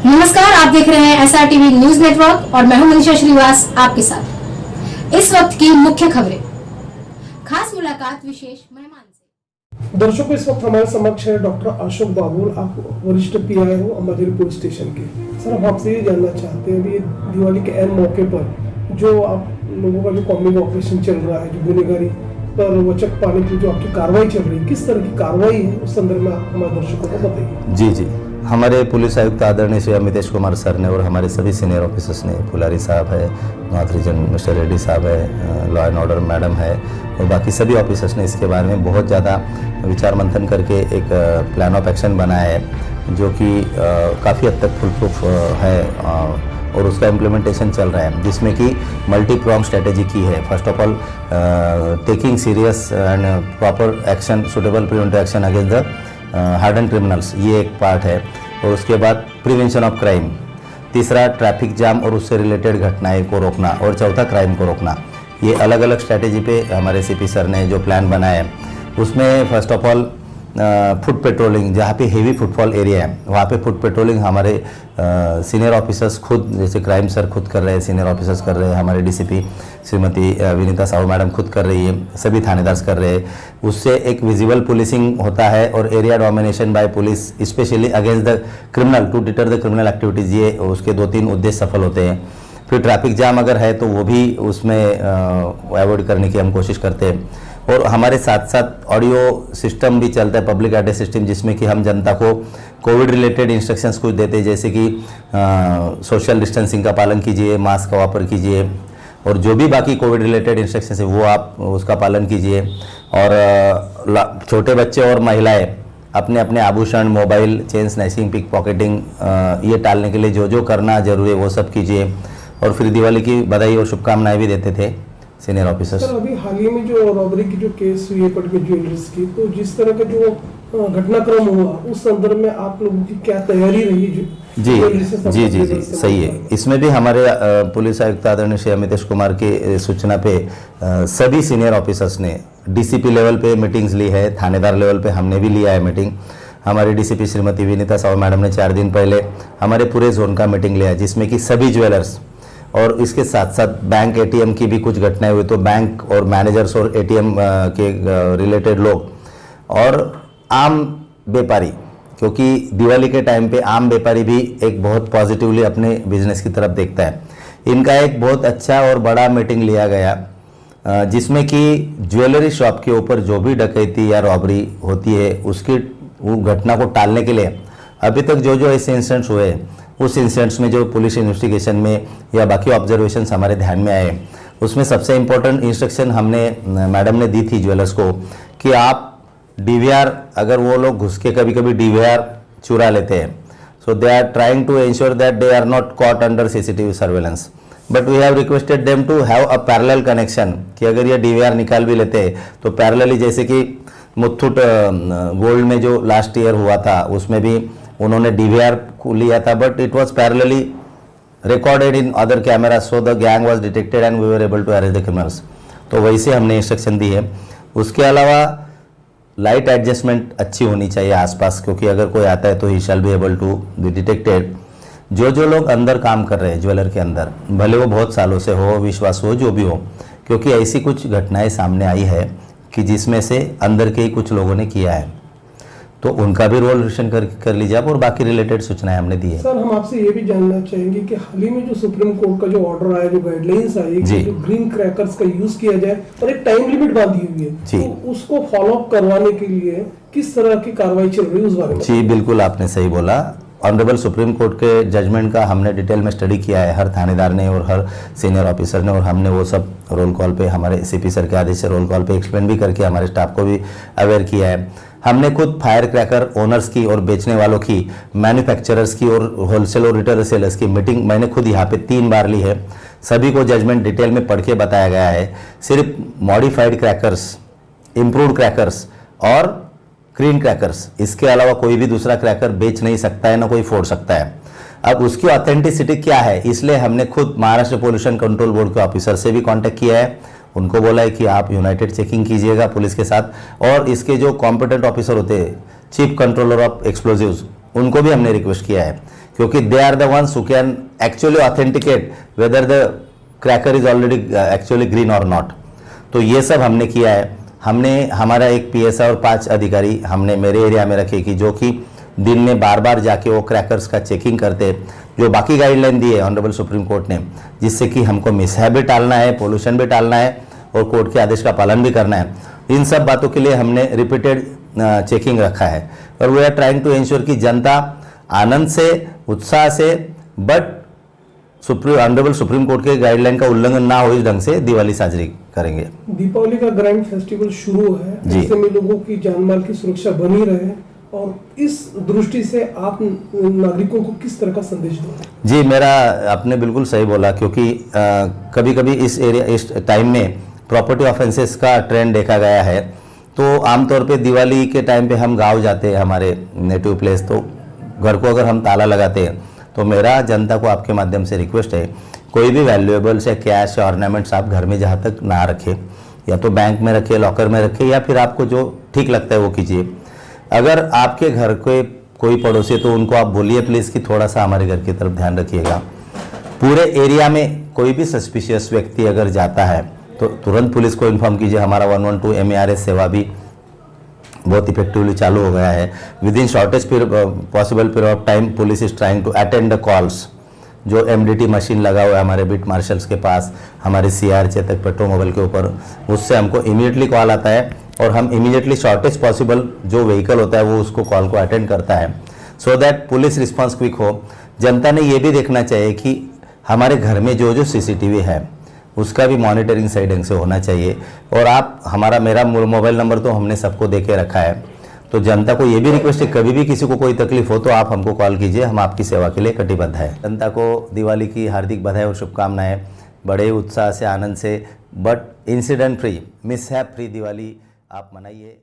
नमस्कार, आप देख रहे हैं SRTV न्यूज नेटवर्क और मैं हूं मनीषा श्रीवास आपके साथ। इस वक्त की मुख्य खबरें, खास मुलाकात विशेष मेहमान से। दर्शकों, इस वक्त हमारे समक्ष है डॉक्टर अशोक बाबुल। आप वरिष्ठ PI हो अम्बाझरी पुलिस स्टेशन के। सर, हम आपसे ये जानना चाहते हैं, अभी दिवाली के एन मौके पर जो आप लोगों का जो कॉम्बिंग ऑपरेशन चल रहा है, जो गुनेगारी पर वचक पाने की जो आपकी कार्रवाई चल रही है, किस तरह की कार्रवाई है, उस संदर्भ में आप हमारे दर्शकों को बताइए। जी जी, हमारे पुलिस आयुक्त आदरणीय श्री अमितेश कुमार सर ने और हमारे सभी सीनियर ऑफिसर्स ने, पुलारी साहब है, नॉर्थ रीजन मिस्टर रेड्डी साहब है, लॉ एंड ऑर्डर मैडम है और बाकी सभी ऑफिसर्स ने इसके बारे में बहुत ज़्यादा विचार मंथन करके एक प्लान ऑफ एक्शन बनाया है, जो कि काफ़ी हद तक फुल प्रूफ है और उसका इम्प्लीमेंटेशन चल रहा है, जिसमें कि मल्टी प्रॉन्ग स्ट्रेटेजी की है। First of all taking serious and proper action, suitable preventive action against the harden criminals, ये एक पार्ट है। और उसके बाद प्रिवेंशन ऑफ क्राइम, तीसरा ट्रैफिक जाम और उससे रिलेटेड घटनाएं को रोकना और चौथा क्राइम को रोकना। ये अलग अलग स्ट्रैटेजी पे हमारे CP सर ने जो प्लान बनाया है, उसमें first of all foot patrolling, जहाँ पे हेवी फुटफॉल एरिया है वहाँ पे फुट पेट्रोलिंग हमारे सीनियर ऑफिसर्स खुद, जैसे क्राइम सर खुद कर रहे हैं, सीनियर ऑफिसर्स कर रहे हैं, हमारे DCP श्रीमती विनीता साहू मैडम खुद कर रही है, सभी थानेदार कर रहे हैं। उससे एक विजिबल पुलिसिंग होता है और area domination by police specially against the criminal, to deter the criminal activities, ये उसके 2-3 उद्देश्य सफल होते हैं। फिर ट्रैफिक जाम अगर है तो वो भी उसमें अवॉइड करने की हम कोशिश करते हैं। और हमारे साथ साथ ऑडियो सिस्टम भी चलता है, पब्लिक एड्रेस सिस्टम, जिसमें कि हम जनता को कोविड रिलेटेड इंस्ट्रक्शंस कुछ देते हैं, जैसे कि सोशल डिस्टेंसिंग का पालन कीजिए, मास्क का वापर कीजिए और जो भी बाकी कोविड रिलेटेड इंस्ट्रक्शंस है वो आप उसका पालन कीजिए। और छोटे बच्चे और महिलाएं अपने अपने आभूषण, mobile, chain snatching, pickpocketing ये टालने के लिए जो जो करना जरूरी है वो सब कीजिए। और फिर दिवाली की बधाई और शुभकामनाएं भी देते थे सीनियर ऑफिसर्स। सर, अभी हाल ही में जो रॉबरी की जो केस हुई है पर्टिकुलर ज्वेलर्स की, तो जिस तरह का जो घटनाक्रम हुआ उस संदर्भ में आप लोगों की क्या तैयारी रही? जी, सही है। इसमें भी हमारे पुलिस आयुक्त आदरणीय श्री अमितेश कुमार की सूचना पे सभी सीनियर ऑफिसर्स ने DCP लेवल पे मीटिंग्स ली है, थानेदार लेवल पे हमने भी लिया है मीटिंग। हमारी DCP श्रीमती विनीता साहू मैडम ने 4 दिन पहले हमारे पूरे जोन का मीटिंग लिया, जिसमें कि सभी ज्वेलर्स और इसके साथ साथ बैंक ATM की भी कुछ घटनाएं हुई, तो बैंक और मैनेजर्स और ATM के रिलेटेड लोग और आम व्यापारी, क्योंकि दिवाली के टाइम पे आम व्यापारी भी एक बहुत पॉजिटिवली अपने बिजनेस की तरफ देखता है। इनका एक बहुत अच्छा और बड़ा मीटिंग लिया गया, जिसमें कि ज्वेलरी शॉप के ऊपर जो भी डकैती या रॉबरी होती है उसकी वो घटना को टालने के लिए अभी तक जो जो ऐसे इंसिडेंट्स हुए उस इंसिडेंट्स में जो पुलिस इन्वेस्टिगेशन में या बाकी ऑब्जर्वेशंस हमारे ध्यान में आए, उसमें सबसे इम्पोर्टेंट इंस्ट्रक्शन हमने मैडम ने दी थी ज्वेलर्स को कि आप DVR, अगर वो लोग घुस के कभी कभी DVR चुरा लेते हैं, so they are trying to ensure that they are not caught under CCTV surveillance, but we have requested them to have a parallel connection, कि अगर ये DVR निकाल भी लेते हैं तो पैरेलली, जैसे कि मुथूट गोल्ड में जो लास्ट ईयर हुआ था उसमें भी उन्होंने DVR को लिया था, but it was parallelly recorded in other camera, so the gang was detected and we were able to arrest the criminals. तो वैसे हमने इंस्ट्रक्शन दी है। उसके अलावा लाइट एडजस्टमेंट अच्छी होनी चाहिए आसपास, क्योंकि अगर कोई आता है तो he shall be able to be detected. जो लोग अंदर काम कर रहे हैं ज्वेलर के अंदर, भले वो बहुत सालों से हो, विश्वास हो, जो भी हो, क्योंकि ऐसी कुछ घटनाएं सामने आई है कि जिसमें से अंदर के ही कुछ लोगों ने किया है, तो उनका भी रोल रिशन कर लीजिए आप, और बाकी रिलेटेड सूचनाएं हमने दी है। सर, हम आपसे ये भी जानना चाहेंगे कि हाल ही में जो सुप्रीम कोर्ट का जो ऑर्डर आया, जो गाइडलाइंस आई कि जो ग्रीन क्रैकर्स का यूज किया जाए और एक टाइम लिमिट बांधी हुई है, तो उसको फॉलो अप करवाने के लिए किस तरह की कार्रवाई चल रही है उस बारे में? जी बिल्कुल, आपने सही बोला। ऑनरेबल सुप्रीम कोर्ट के जजमेंट का हमने डिटेल में स्टडी किया है, हर थानेदार ने और हर सीनियर ऑफिसर ने, और हमने वो सब रोल कॉल पे, हमारे CP सर के आदेश से रोल कॉल पे एक्सप्लेन भी करके हमारे स्टाफ को भी अवेयर किया है। हमने खुद फायर क्रैकर ओनर्स की और बेचने वालों की, मैन्युफैक्चरर्स की और होलसेल और रिटेल सेलर्स की मीटिंग मैंने खुद यहाँ पे 3 बार ली है। सभी को जजमेंट डिटेल में पढ़ के बताया गया है। सिर्फ मॉडिफाइड क्रैकर्स, इम्प्रूव्ड क्रैकर्स और ग्रीन क्रैकर्स, इसके अलावा कोई भी दूसरा क्रैकर बेच नहीं सकता है, ना कोई फोड़ सकता है। अब उसकी ऑथेंटिसिटी क्या है, इसलिए हमने खुद महाराष्ट्र पोल्यूशन कंट्रोल बोर्ड के ऑफिसर से भी कांटेक्ट किया है, उनको बोला है कि आप यूनाइटेड चेकिंग कीजिएगा पुलिस के साथ, और इसके जो कॉम्पिटेंट ऑफिसर होते हैं, चीफ कंट्रोलर ऑफ एक्सप्लोजिव्स, उनको भी हमने रिक्वेस्ट किया है, क्योंकि they are the ones who can actually authenticate whether the cracker is already actually green और नॉट। तो ये सब हमने किया है। हमने हमारा एक पीएसआई और 5 अधिकारी हमने मेरे एरिया में रखे कि जो कि दिन में बार बार जाके वो क्रैकर्स का चेकिंग करते, जो बाकी गाइडलाइन दी है ऑनरेबल सुप्रीम कोर्ट ने, जिससे कि हमको मिसहैप भी टालना है, पोल्यूशन भी टालना है और कोर्ट के आदेश का पालन भी करना है। इन सब बातों के लिए हमने रिपीटेड चेकिंग रखा है और we are trying to ensure कि जनता आनंद से, उत्साह से, बट ऑनरेबल सुप्रीम कोर्ट के गाइडलाइन का उल्लंघन ना हो, इस ढंग से दिवाली साजरी करेंगे। दीपावली का ग्रैंड फेस्टिवल शुरू है, जी। ऐसे में लोगों की जान माल की सुरक्षा बनी रहे और इस दृष्टि से आप नागरिकों को किस तरह का संदेश दोगे? जी, मेरा आपने बिल्कुल सही बोला, क्योंकि कभी कभी इस टाइम में प्रॉपर्टी ऑफेंसेस का ट्रेंड देखा गया है। तो आमतौर पे दिवाली के टाइम पे हम गांव जाते हैं, हमारे नेटिव प्लेस, तो घर को अगर हम ताला लगाते हैं तो मेरा जनता को आपके माध्यम से रिक्वेस्ट है, कोई भी वैल्यूएबल्स या कैश या ऑर्नामेंट्स आप घर में जहाँ तक ना रखें, या तो बैंक में रखें, लॉकर में रखें, या फिर आपको जो ठीक लगता है वो कीजिए। अगर आपके घर के कोई पड़ोसी तो उनको आप बोलिए प्लीज़ कि थोड़ा सा हमारे घर की तरफ ध्यान रखिएगा। पूरे एरिया में कोई भी सस्पिशियस व्यक्ति अगर जाता है तो तुरंत पुलिस को इन्फॉर्म कीजिए। हमारा 112 MERS सेवा भी बहुत इफेक्टिवली चालू हो गया है। Within shortest possible period of time police is trying to attend the calls. जो MDT मशीन लगा हुआ है हमारे बीट मार्शल्स के पास, हमारे CR चेतक पेट्रोमोबाइल के ऊपर, उससे हमको इमीडिएटली कॉल आता है और हम इमीडिएटली शॉर्टेस्ट पॉसिबल जो व्हीकल होता है वो उसको कॉल को अटेंड करता है, so that police response quick हो। जनता ने ये भी देखना चाहिए कि हमारे घर में जो CCTV है उसका भी मॉनिटरिंग सही ढंग से होना चाहिए। और आप मेरा मोबाइल नंबर तो हमने सबको दे के रखा है, तो जनता को ये भी रिक्वेस्ट है, कभी भी किसी को कोई तकलीफ हो तो आप हमको कॉल कीजिए, हम आपकी सेवा के लिए कटिबद्ध है। जनता को दिवाली की हार्दिक बधाई और शुभकामनाएं। बड़े उत्साह से, आनंद से, but incident free, mishap free Diwali आप मनाइए।